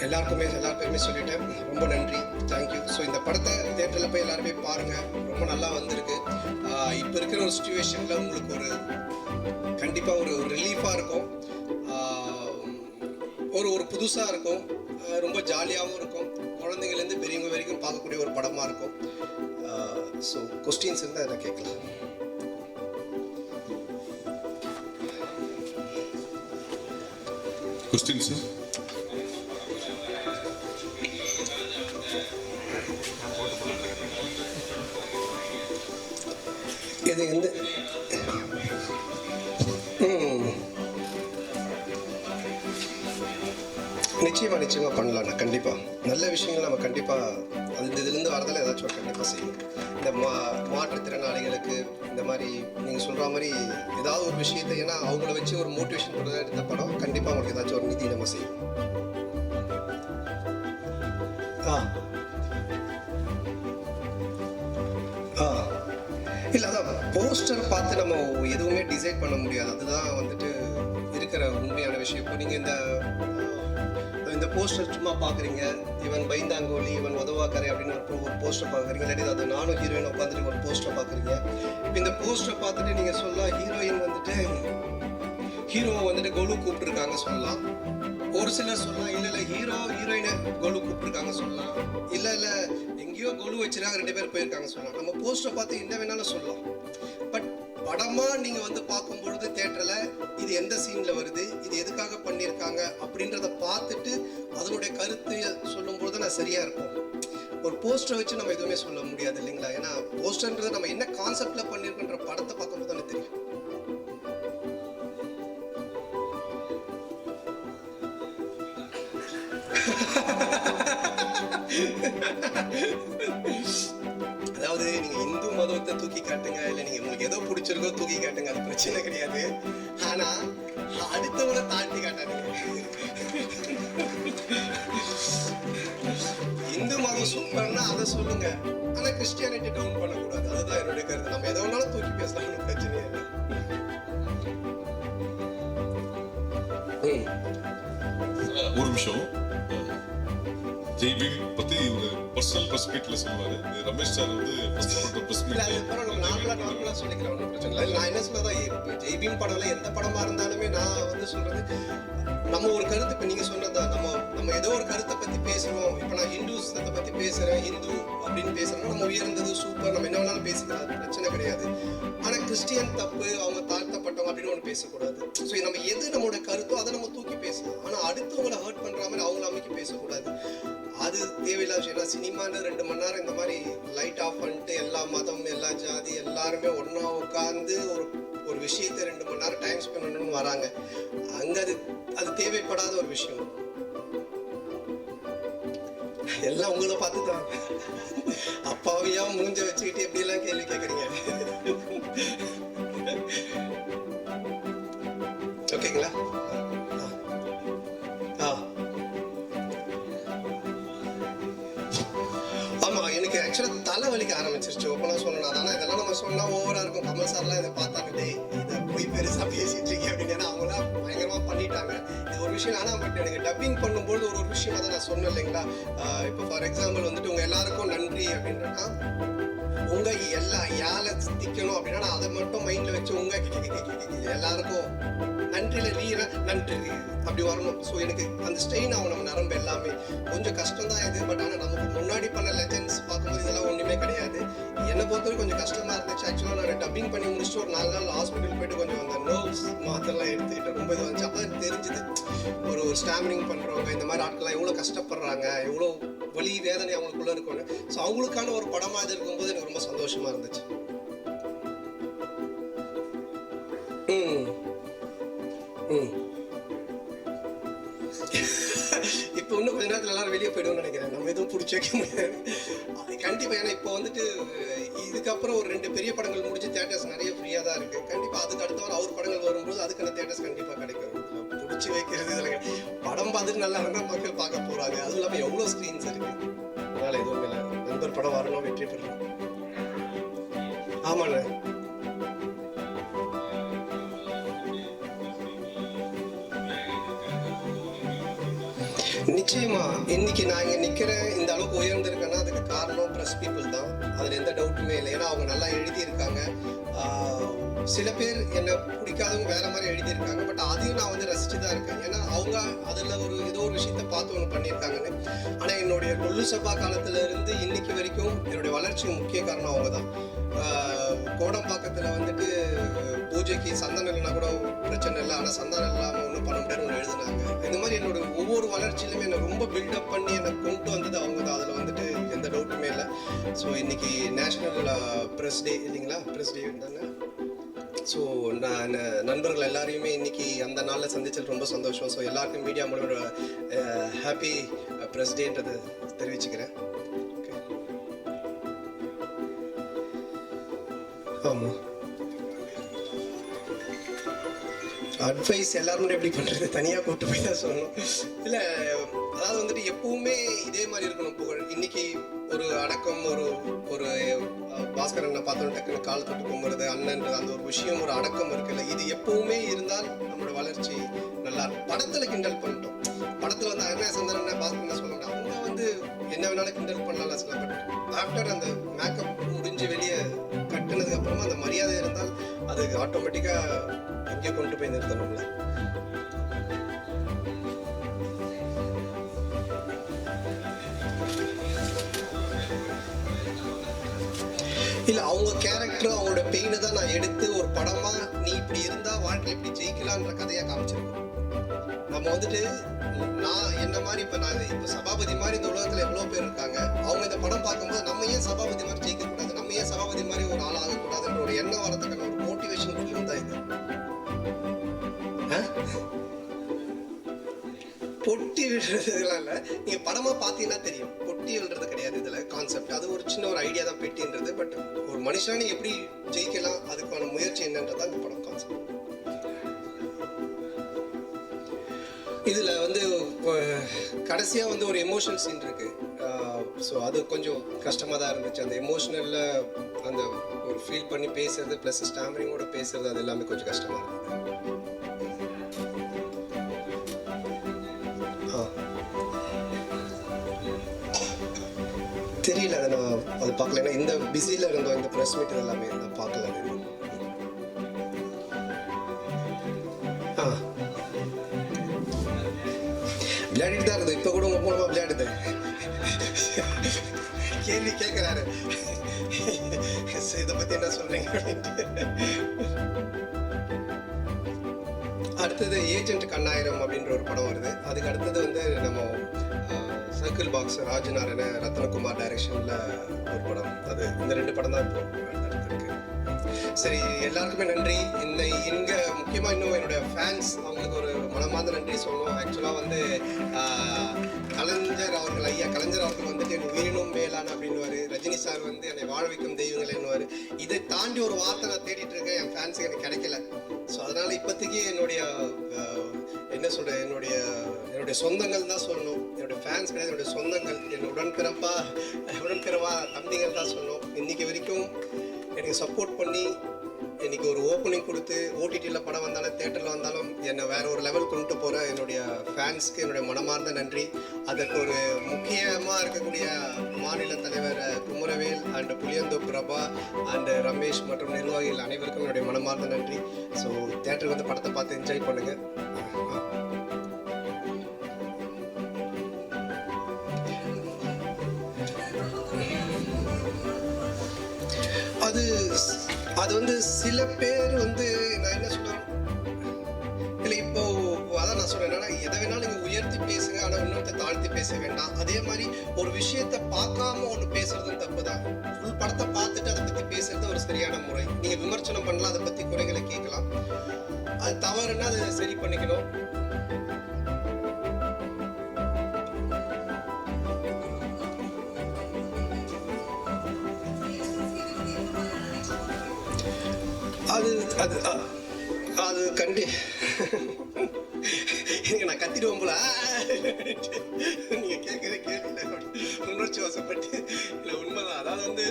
எல்லா பேருமே சொல்லிட்டேன், ரொம்ப நன்றி, தேங்க்யூ. ஸோ இந்த படத்தை தேட்டரில் போய் எல்லாருமே பாருங்கள், ரொம்ப நல்லா வந்திருக்கு. இப்போ இருக்கிற ஒரு சுச்சுவேஷனில் உங்களுக்கு கண்டிப்பாக ஒரு ரிலீஃபாக இருக்கும், ஒரு புதுசாக இருக்கும், ரொம்ப ஜாலியாகவும் இருக்கும், குழந்தைங்கள்லேருந்து பெரியவங்க வரைக்கும் பார்க்கக்கூடிய ஒரு படமாக இருக்கும். ஸோ கொஸ்டின்ஸ் இருந்தால் அதை கேட்கலாம். கொஸ்டின்ஸ் இது வந்து நிச்சயமாக பண்ணலாம்ண்ணா. கண்டிப்பாக நல்ல விஷயங்கள் நம்ம கண்டிப்பாக இதுலேருந்து வரதில் ஏதாச்சும் கண்டிப்பாக செய்யணும். இந்த மாற்றுத்திறனாளிகளுக்கு இந்த மாதிரி நீங்கள் சொல்கிற மாதிரி ஏதாவது ஒரு விஷயத்தை, ஏன்னா அவங்கள வச்சு ஒரு மோட்டிவேஷன் கொடுக்க எடுத்த படம், கண்டிப்பாக அவங்களுக்கு ஏதாச்சும் ஒரு நிதி நம்ம செய்யணும். இல்லை, அதான் போஸ்டர் பார்த்து நம்ம எதுவுமே டிசைட் பண்ண முடியாது, அதுதான் வந்துட்டு இருக்கிற உண்மையான விஷயம். இப்போ நீங்கள் இந்த போஸ்டர் சும்மா பார்க்குறீங்க, இவன் பைந்தாங்கோலி, இவன் உதவாக்கரை அப்படின்னு ஒரு போஸ்டர் பார்க்குறீங்க, இல்லாட்டி அது நானும் ஹீரோயின் உட்காந்துட்டு ஒரு போஸ்டர் பார்க்குறீங்க. இப்போ இந்த போஸ்டர் பார்த்துட்டு நீங்கள் சொல்லலாம் ஹீரோயின் வந்துட்டு ஹீரோவை வந்துட்டு கோலு கூப்பிட்டுருக்காங்க சொல்லலாம். ஒரு சிலர் சொல்லலாம் இல்லை ஹீரோயினை கோலு கூப்பிட்டுருக்காங்க சொல்லலாம், இல்லை எங்கேயோ கோலு வச்சுருக்காங்க 2 பேர் போயிருக்காங்க சொல்லலாம். நம்ம போஸ்டரை பார்த்து என்ன வேணாலும் சொல்லலாம். பட் படமாக நீங்கள் வந்து பார்க்கும் பொழுது தேட்டரில் இது எந்த சீனில் வருது, இது எதுக்காக பண்ணியிருக்காங்க அப்படின்றத பார்த்துட்டு அதனுடைய கருத்து சொல்லும்பொழுது நான் சரியாக இருக்கும். ஒரு போஸ்டரை வச்சு நம்ம எதுவுமே சொல்ல முடியாது இல்லைங்களா? ஏன்னா போஸ்டர்ன்றது நம்ம என்ன கான்செப்டில் பண்ணியிருக்கோன்ற படத்தை பார்க்கும்போது தானே தெரியும். அதாவது நீங்க இந்து மதத்தை தூக்கி காட்டுங்க, இல்ல நீங்க உங்களுக்கு ஏதோ பிடிச்சிருக்கோ தூக்கி காட்டுங்க, அது பிரச்சனை கிடையாது. ஆனா அடுத்தவரை தாண்டி காட்டாதீங்க. இந்து மதம் சூப்பர்னா அதை சொல்லுங்க, ஆனா கிறிஸ்டியானிட்டி டவுன் பண்ணக்கூடாது. அதுதான் என்னுடைய கருத்து. நம்ம எதை வேணாலும் தூக்கி பேசலாம், பிரச்சனையே இல்லை. ஒரு நிமிஷம். ஜெய்பீம் பத்தி ஒரு பர்சனல் பெர்ஸ்பெக்டிவ்ல சொல்லுவாரு. ரமேஷ் சார் வந்து ஃபர்ஸ்ட் பண்ற பெர்ஸ்பெக்டிவ் நார்மலா சொல்லிக்கிறேன், ஒன்றும் பிரச்சனை இல்லை. நான் என்ன சொல்றதா, ஜெய்பீம் படம்ல எந்த படமா இருந்தாலுமே நான் வந்து சொல்றது, நம்ம ஒரு கருத்து, இப்ப நீங்க சொன்னதான், நம்ம ஏதோ ஒரு கருத்தை பத்தி பேசுறோம். இப்ப நான் ஹிந்துசத்தை பத்தி பேசுறேன், ஹிந்து அப்படின்னு பேசுறோம்னா நம்ம உயர்ந்தது சூப்பர், நம்ம என்ன வேணாலும் பேசிக்கலாம், அது பிரச்சனை கிடையாது. ஆனா கிறிஸ்டியன் தப்பு, அவங்க தாழ்த்தப்பட்டவங்க அப்படின்னு ஒன்று பேசக்கூடாது. ஸோ நம்ம எது நம்மளோட கருத்தோ அதை நம்ம தூக்கி பேசலாம். ஆனா அடுத்தவங்களை ஹர்ட் பண்ற மாதிரி அவங்கள அமைக்க பேசக்கூடாது. அது தேவையில்லாத விஷயம். ஏன்னா சினிமான்னு 2 மணி நேரம் இந்த மாதிரி லைட் ஆஃப் பண்ணிட்டு எல்லா மதம், எல்லா ஜாதி எல்லாருமே ஒன்னா உட்காந்து ஒரு விஷயத்தை 2 மணி நேரம் டைம் ஸ்பெண்ட் பண்ணணும்னு வராங்க. அங்க அது தேவைப்படாத ஒரு விஷயம். எல்லாம் உங்களை பார்த்து தான் அப்பாவையா மூஞ்ச வச்சுக்கிட்டு எப்படி எல்லாம் கேள்வி கேட்குறீங்க. ஓகேங்களா? ஆமா, எனக்கு ஆக்சுவலா தலை வலிக்க ஆரம்பிச்சிருச்சு. ஓப்பனா சொல்லணும். அதான இதெல்லாம் நம்ம சொன்னா ஓவரா இருக்கும். கமல் சார்லாம் இதை பார்த்தாக்கிட்டே இதை போய் பெருசா பேசிட்டு இருக்கேன் அப்படின்னு. ஏன்னா அவங்களாம் பயங்கரமா பண்ணிட்டாங்க இது ஒரு விஷயம். ஆனா பட் எனக்கு டப்பிங் பண்ணும்போது ஒரு விஷயம் அதை நான் சொன்னேன் இல்லைங்களா. இப்போ ஃபார் எக்ஸாம்பிள் வந்துட்டு உங்க எல்லாருக்கும் நன்றி அப்படின்னா, உங்க எல்லா யாரை திக்கணும் அப்படின்னா நான் அதை மட்டும் மைண்ட்ல வச்சு உங்க எல்லாருக்கும் நன்றியில வீர நன்றி அப்படி வரணும். ஸோ எனக்கு அந்த ஸ்ட்ரெயின் ஆகும் நம்ம நரம்பு எல்லாமே. கொஞ்சம் கஷ்டம் தான் இது. பட் ஆனால் நமக்கு முன்னாடி பண்ண லெஜெண்ட்ஸ் பார்க்கும்போது இதெல்லாம் ஒன்றுமே கிடையாது. என்னை பொறுத்தவரைக்கும் கொஞ்சம் கஷ்டமா இருந்துச்சு. ஆக்சுவலாக நான் டப்பிங் பண்ணி முடிச்சுட்டு ஒரு 4 நாள் ஹாஸ்பிட்டல் போயிட்டு கொஞ்சம் அந்த நர்வ்ஸ் மாத்திரலாம் எடுத்துக்கிட்டேன். ரொம்ப இது வந்துச்சு. அப்போ தான் தெரிஞ்சுது ஒரு ஸ்டாமினிங் பண்ணுறவங்க இந்த மாதிரி ஆட்கள்லாம் எவ்வளோ கஷ்டப்படுறாங்க, எவ்வளோ வலி வேதனை அவங்களுக்குள்ள இருக்கும்னு. ஸோ அவங்களுக்கான ஒரு படமாக இது இருக்கும்போது எனக்கு ரொம்ப சந்தோஷமா இருந்துச்சு. இப்போ இன்னும் கொஞ்ச நேரத்தில் எல்லாரும் வெளியே போயிடுவோம்னு நினைக்கிறேன். நம்ம எதுவும் பிடிச்சி வைக்க முடியாது கண்டிப்பாக. ஏன்னா இப்போ வந்துட்டு இதுக்கப்புறம் ஒரு 2 பெரிய படங்கள் முடிஞ்சு தியேட்டர்ஸ் நிறைய ஃப்ரீயாக தான் இருக்குது. கண்டிப்பாக அதுக்கு அடுத்த அவர் படங்கள் வரும்போது அதுக்கான தியேட்டர்ஸ் கண்டிப்பாக கிடைக்கும். பிடிச்சி வைக்கிறது இதில் படம் பார்த்துட்டு நல்லா இருந்தால் மக்கள் பார்க்க போகிறாங்க. அதுவும் இல்லாமல் எவ்வளோ ஸ்க்ரீன்ஸ் இருக்குது. அதனால் எதுவும் இல்லை. நண்பர் படம் வரணும், வெற்றி பெறணும். ஆமாண்ணே. நிச்சயமா இன்னைக்கு நான் இங்க நிக்கிறேன், இந்த அளவுக்கு உயர்ந்திருக்கேன்னா அதுக்கு காரணம் பிரஸ் பீப்புள் தான். அதுல எந்த டவுட்டுமே இல்லை. ஏன்னா அவங்க நல்லா எழுதியிருக்காங்க. சில பேர் என்ன பிடிக்காதவங்க வேற மாதிரி எழுதியிருக்காங்க. பட் அதையும் நான் வந்து ரசிச்சு தான் இருக்கேன். ஏன்னா அவங்க அதில் ஏதோ ஒரு விஷயத்த பார்த்து ஒன்று பண்ணியிருக்காங்கன்னு. ஆனால் என்னுடைய டொல்லு சபா காலத்துல இருந்து இன்னைக்கு வரைக்கும் என்னுடைய வளர்ச்சிக்கு முக்கிய காரணம் அவங்க தான். கோடம்பாக்கத்தில் வந்துட்டு பூஜைக்கு சந்தனம் இல்லைன்னா கூட பிரச்சனை இல்லை, ஆனால் சந்தனம் இல்லாமல் ஒன்றும் பண்ண முடியாதுன்னு எழுதினாங்க. இந்த மாதிரி என்னோட ஒவ்வொரு வளர்ச்சியிலுமே என்னை ரொம்ப பில்டப் பண்ணி என்னை கொண்டு வந்தது அவங்க தான். அதில் வந்துட்டு எந்த டவுட்டுமே இல்லை. ஸோ இன்னைக்கு நேஷ்னல் ப்ரெஸ் டே இல்லைங்களா, ப்ரெஸ் டே தானே. ஸோ நான் நண்பர்கள் எல்லாரையுமே இன்னைக்கு அந்த நாளில் சந்திச்சது ரொம்ப சந்தோஷம். ஸோ எல்லாருக்கும் மீடியா மூலமாக ஹாப்பி ப்ரெஸ் டேன்றதை தெரிவிச்சுக்கிறேன். ஆமாம், அட்வைஸ் எல்லாரும் எப்படி பண்ணுறது, தனியாக கூப்பிட்டு போய் தான் சொல்லணும். இல்லை, அதாவது வந்துட்டு எப்பவுமே இதே மாதிரி இருக்கணும் புகழ். இன்னைக்கு ஒரு அடக்கம், ஒரு பாஸ்கரனை பார்த்தோம் டக்குன்னு கால் தொட்டு கும்புறது, அண்ணன்றது, அந்த ஒரு விஷயம், ஒரு அடக்கம் இருக்குல்ல, இது எப்பவுமே இருந்தால் நம்மளோட வளர்ச்சி நல்லா இருக்கும். படத்தில் கிண்டல் பண்ணிட்டோம். படத்தில் வந்து அண்ணா சந்தன பாஸ்கரன் சொல்ல மாட்டேன். அவங்க வந்து என்ன வேணாலும் கிண்டல் பண்ணலாம் சில. பட் ஆஃப்டர் அந்த மேக்கப் முடிஞ்சு வெளியே கட்டுனதுக்கு அப்புறமா அந்த மரியாதை இருந்தால் அது ஆட்டோமேட்டிக்காக எங்கே கொண்டு போய் நிறுத்தணும்ல. இல்லை, அவங்க கேரக்டர், அவங்களோட பெயினை தான் நான் எடுத்து ஒரு படமா நீ இப்படி இருந்தா வாழ்க்கை இப்படி ஜெயிக்கலான்ற கதையா காமிச்சிருக்கோம். நம்ம வந்துட்டு நான் என்ன மாதிரி இப்போ சபாபதி மாதிரி இந்த உலகத்துல எவ்வளவு பேர் இருக்காங்க. அவங்க இந்த படம் பார்க்கும்போது நம்ம ஏன் சபாபதி மாதிரி ஜெயிக்க கூடாது, நம்ம ஏன் சபாபதி மாதிரி ஒரு ஆள் ஆகக்கூடாதுன்ற ஒரு எண்ணம் வரதுக்கான ஒரு மோட்டிவேஷன் ஃபிலிம் தான் இது. பொட்டி விடுறதுலாம் இல்லை, நீங்க படமா பார்த்தீங்கன்னா தெரியும். பொட்டி விடுறது கிடையாது இதுல கான்செப்ட். அது ஒரு சின்ன ஒரு ஐடியா தான் பெட்டின்றது. பட் ஒரு மனுஷனை எப்படி ஜெயிக்கலாம் அதுக்கான முயற்சி என்னன்றதான் இந்த படம் கான்செப்ட். இதுல வந்து கடைசியா வந்து ஒரு எமோஷனல் சீன் இருக்கு. ஸோ அது கொஞ்சம் கஷ்டமாக தான் இருந்துச்சு. அந்த எமோஷ்னலில் அந்த ஒரு ஃபீல் பண்ணி பேசுறது ப்ளஸ் ஸ்டாமரிங்கோட பேசுறது அது எல்லாமே கொஞ்சம் கஷ்டமாக இருந்தது. தெரியல, அதை நான் அது பார்க்கல. ஏன்னா இந்த பிஸியில் இருந்தோம், இந்த ப்ரெஸ் மீட் எல்லாமே நான் பார்க்கல. விளையாடிட்டு தான் இருந்தது. இப்போ கூட உங்கள் மூலமாக விளையாடுது. கேள்வி கேட்குறாரு, இதை பற்றி என்ன சொல்கிறீங்க அப்படின்ட்டு. அடுத்தது ஏஜென்ட் கண்ணாயிரம் அப்படின்ற ஒரு படம் வருது. அதுக்கு அடுத்தது வந்து நம்ம சர்க்கிள் பாக்ஸ் ராஜநாராயண ரத்னகுமார் டைரக்ஷனில் ஒரு படம். அது இந்த 2 படம் தான் இப்போ நடந்துருக்கு. சரி, எல்லாருக்குமே நன்றி. இங்கே முக்கியமாக இன்னும் என்னுடைய ஃபேன்ஸ், அவங்களுக்கு ஒரு மனமார்ந்த நன்றி சொல்லணும். ஆக்சுவலாக வந்து கலைஞர் அவர்கள், ஐயா கலைஞர் அவர்கள் வந்துட்டு எனக்கு உயிரினும் மேலான அப்படின்னுவார். ரஜினி சார் வந்து என்னை வாழ வைக்கும் தெய்வங்கள் என்னுவார். இதை தாண்டி ஒரு வார்த்தை நான் தேடிட்டு இருக்கேன், என் ஃபேன்ஸுக்கு எனக்கு கிடைக்கல. ஸோ அதனால் இப்போதைக்கு என்னுடைய என்ன சொல்கிறேன், என்னுடைய சொந்தங்கள் தான் சொல்லணும். என்னுடைய ஃபேன்ஸ் கிடையாது, என்னுடைய சொந்தங்கள், என் உடன்பிறவா தம்பிகள் தான் சொல்லணும். இன்றைக்கி வரைக்கும் எனக்கு சப்போர்ட் பண்ணி இன்றைக்கி ஒரு ஓப்பனிங் கொடுத்து ஓடிடியில் படம் வந்தாலும் தேட்டரில் வந்தாலும் என்னை வேறு ஒரு லெவல் கொண்டு போகிற என்னுடைய ஃபேன்ஸ்க்கு என்னுடைய மனமார்ந்த நன்றி. அதற்கு ஒரு முக்கியமாக இருக்கக்கூடிய மாநில தலைவர் குமரவேல் அண்ட் புளியந்தோப்பு பிரபா அண்ட் ரமேஷ் மற்றும் நிர்வாகிகள் அனைவருக்கும் என்னுடைய மனமார்ந்த நன்றி. ஸோ தேட்டருக்கு வந்து படத்தை பார்த்து என்ஜாய் பண்ணுங்கள். அது வந்து சில பேர் வந்து நான் என்ன சொல்றேன் இல்லை, இப்போ அதான் நான் சொல்றேன், என்னன்னா எதை வேணாலும் நீங்க உயர்த்தி பேசுங்க, ஆனா இன்னொருத்த தாழ்த்தி பேச வேண்டாம். அதே மாதிரி ஒரு விஷயத்த பார்க்காம ஒன்று பேசுறதும் தப்பு தான். ஃபுல் படத்தை பார்த்துட்டு அதை பத்தி பேசுறது ஒரு சரியான முறை. நீங்க விமர்சனம் பண்ணலாம், அதை பத்தி குறைகளை கேட்கலாம். அது தவறுன்னா அதை சரி பண்ணிக்கணும். அது அது அது கண்டி நான் கத்திடுவோம் போல. நீங்கள் கேட்குற கேள்வி உணர்ச்சி வசப்பட்டு இல்லை, உண்மைதான். அதாவது வந்து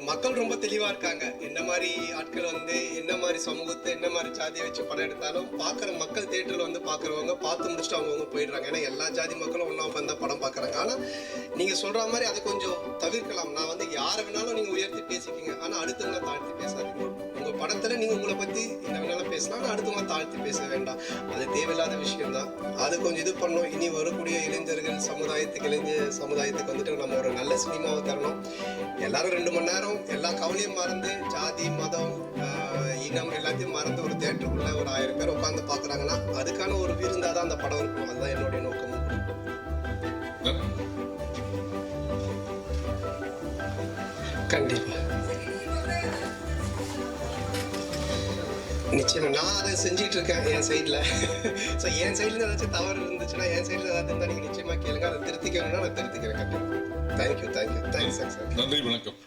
மக்கள் ரொம்ப தெளிவாக இருக்காங்க. என்ன மாதிரி ஆட்கள் வந்து என்ன மாதிரி சமூகத்தை என்ன மாதிரி ஜாதியை வச்சு படம் எடுத்தாலும் பார்க்குற மக்கள் தேட்டரில் வந்து பார்க்குறவங்க பார்த்து முடிச்சுட்டு அவங்கவுங்க போயிடுறாங்க. ஏன்னா எல்லா ஜாதி மக்களும் ஒன்றா உட்காந்து படம் பார்க்குறாங்க. ஆனால் நீங்கள் சொல்கிற மாதிரி அதை கொஞ்சம் தவிர்க்கலாம். நான் வந்து யாரை வேணாலும் நீங்கள் உயர்த்தி பேசிக்கிங்க, ஆனால் அடுத்தவங்களை தாழ்த்தி பேசாதீங்க. உங்கள் படத்தில் நீங்கள் உங்களை பற்றி என்ன வேணாலும் பேசலாம், ஆனால் அடுத்தவங்க தாழ்த்தி பேச வேண்டாம். அது தேவையில்லாத விஷயம்தான். அது கொஞ்சம் இது பண்ணணும். இனி வரக்கூடிய இளைஞர்கள் சமுதாயத்துக்கு வந்துட்டு நம்ம ஒரு நல்ல சினிமாவை தரணும். எல்லாரும் 2 மணி நேரம் எல்லா கவலையும் மறந்து ஜாதி மதம் இனம் எல்லாத்தையும் மறந்து ஒரு தேட்டருக்குள்ள ஒரு 1000 பேர் உட்காந்து பார்க்குறாங்கன்னா அதுக்கான ஒரு விருந்தாக தான் அந்த படம் இருக்கும். அதுதான் என்னுடைய நோக்கமும். கண்டிப்பா நிச்சயமா நான் அதை செஞ்சுட்டு இருக்கேன் என் சைடில். ஸோ என் சைடில் ஏதாச்சும் தவறு இருந்துச்சுன்னா, என் சைடில் ஏதாவது இருந்தால் நீங்கள் நிச்சயமாக கேளுங்க. அதை திருத்திக்கணும்னா நான் திருத்திக்கிறேன். கண்டிப்பாக. தேங்க்யூ. Thanks sir. நன்றி, வணக்கம்.